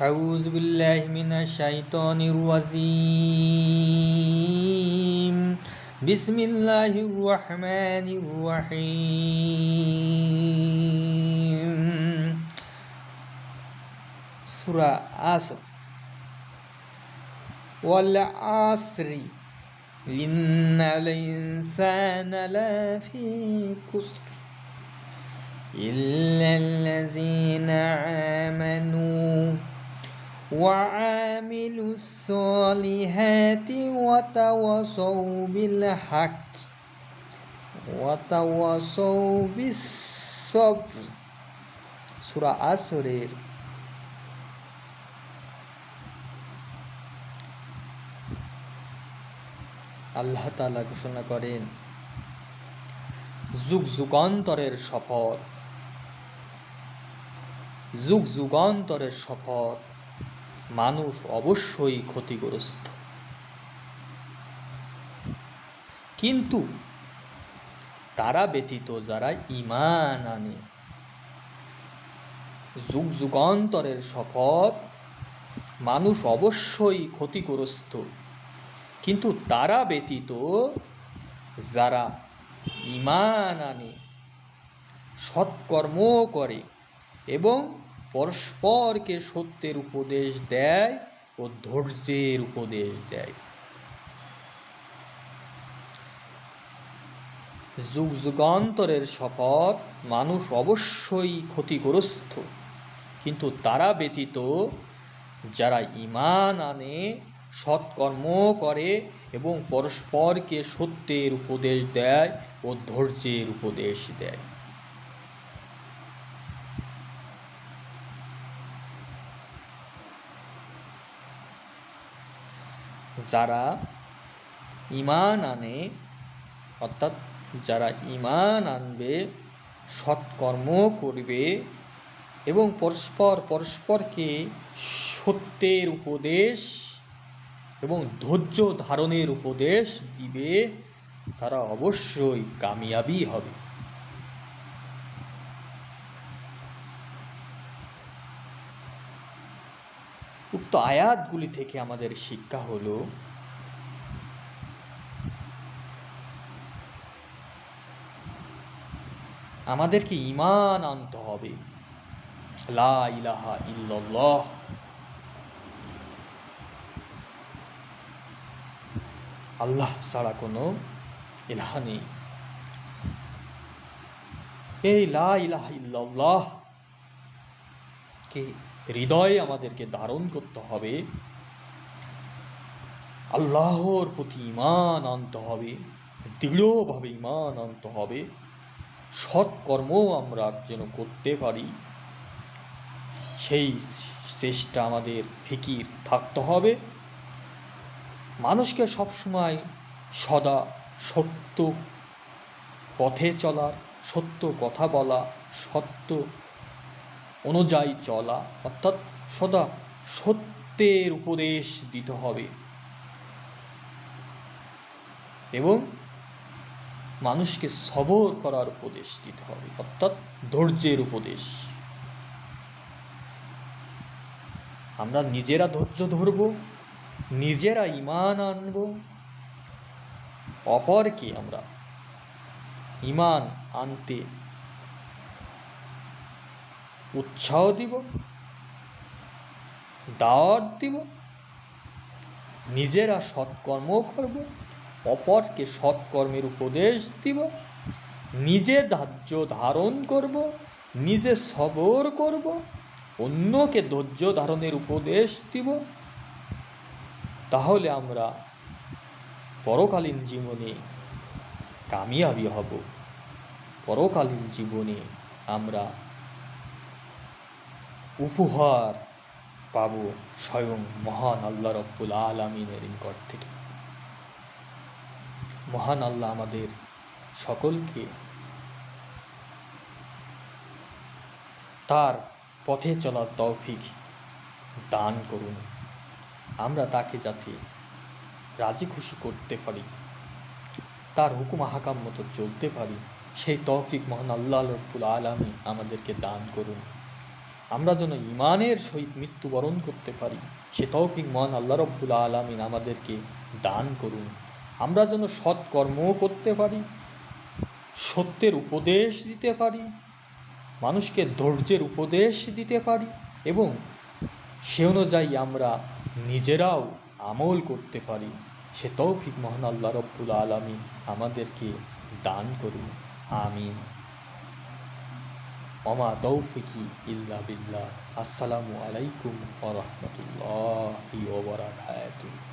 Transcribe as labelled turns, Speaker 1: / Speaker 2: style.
Speaker 1: أعوذ بالله من الشيطان الرجيم بسم الله الرحمن الرحيم سورة عصر والعصر إن الإنسان لفي خسر إلا الذين آمنوا وعملوا الصالحات وتواصوا بالحق وتواصوا بالصبر সূরা আসরের আল্লাহ তাআলা ঘোষণা করেন যুগ যুগান্তরের শপথ, যুগ যুগান্তরের শপথ, মানুষ অবশ্যই ক্ষতিগ্রস্ত, কিন্তু তারা ব্যতীত যারা ঈমান আনে। যুগ যুগান্তরের শপথ, মানুষ অবশ্যই ক্ষতিগ্রস্ত, কিন্তু তারা ব্যতীত যারা ঈমান আনে, সৎকর্ম করে এবং পরস্পরকে সত্যের উপদেশ দেয় ও ধৈর্যের উপদেশ দেয়। যুগ যুগান্তরের শপথ, মানুষ অবশ্যই ক্ষতিগ্রস্ত, কিন্তু তারা ব্যতীত যারা ঈমান আনে, সৎকর্ম করে এবং পরস্পরকে সত্যের উপদেশ দেয় ও ধৈর্যের উপদেশ দেয়। যারা ঈমান আনে, অর্থাৎ যারা ঈমান আনবে, সৎকর্ম করবে এবং পরস্পরকে সত্যের উপদেশ এবং ধৈর্য ধারণের উপদেশ দিবে, তারা অবশ্যই কামিয়াবি হবে। উক্ত আয়াতগুলি থেকে আমাদের শিক্ষা হলো, আমাদেরকে ঈমান আনতে হবে। লা ইলাহা ইল্লাল্লাহ, আল্লাহ ছাড়া কোনো ইলাহ নেই। এই লা ইলাহা ইল্লাল্লাহ কে হৃদয়ে আমাদেরকে ধারণ করতে হবে। আল্লাহর প্রতি ঈমান আনতে হবে, দৃঢ়ভাবে ঈমান আনতে হবে। সৎকর্ম আমরা যেন করতে পারি, সেই চেষ্টা আমাদের ফিকির থাকতে হবে। মানুষকে সবসময় সদা সত্য পথে চলার, সত্য কথা বলা, সত্য অনুযায়ী চলা, অর্থাৎ সদা সত্যের উপদেশ দিতে হবে এবং মানুষকে সবর করার উপদেশ দিতে হবে, অর্থাৎ ধৈর্যের উপদেশ। আমরা নিজেরা ধৈর্য ধরব, নিজেরা ঈমান আনব, অপরকে আমরা ঈমান আনতে উৎসাহ দিব, দাওয়াত দিব, নিজেরা সৎকর্ম করব, অপরকে সৎকর্মের উপদেশ দিব, নিজে ধৈর্য ধারণ করব, নিজে সবর করব, অন্যকে ধৈর্য ধারণের উপদেশ দিব। তাহলে আমরা পরকালীন জীবনে কামিয়াবি হব, পরকালীন জীবনে আমরা উপহার পাব স্বয়ং মহান আল্লাহ রব্বুল আলামিনের নিকট থেকে। মহান আল্লাহ আমাদের সকলকে তার পথে চলার তৌফিক দান করুন। আমরা তাকে যাতে রাজি খুশি করতে পারি, তার হুকুম আহকাম মতো চলতে পারি, সেই তৌফিক মহান আল্লাহ রব্বুল আলামিন আমাদেরকে দান করুন। আমরা যেন ঈমানের সহিত মৃত্যুবরণ করতে পারি, সে তৌফিক মহান আল্লাহ রব্বুল আলামিন আমাদেরকে দান করুন। আমরা যেন সৎকর্মও করতে পারি, সত্যের উপদেশ দিতে পারি, মানুষকে ধৈর্যের উপদেশ দিতে পারি এবং সে অনুযায়ী আমরা নিজেরাও আমল করতে পারি। সে তৌফিক মহান আল্লাহ রব্বুল আলামিন আমাদেরকে দান করুন। আমিন। ওমা তৌফিকি ইল্লা বিল্লাহ। আসসালামু আলাইকুম ওয়া রাহমাতুল্লাহি ওয়া বারাকাতুহু।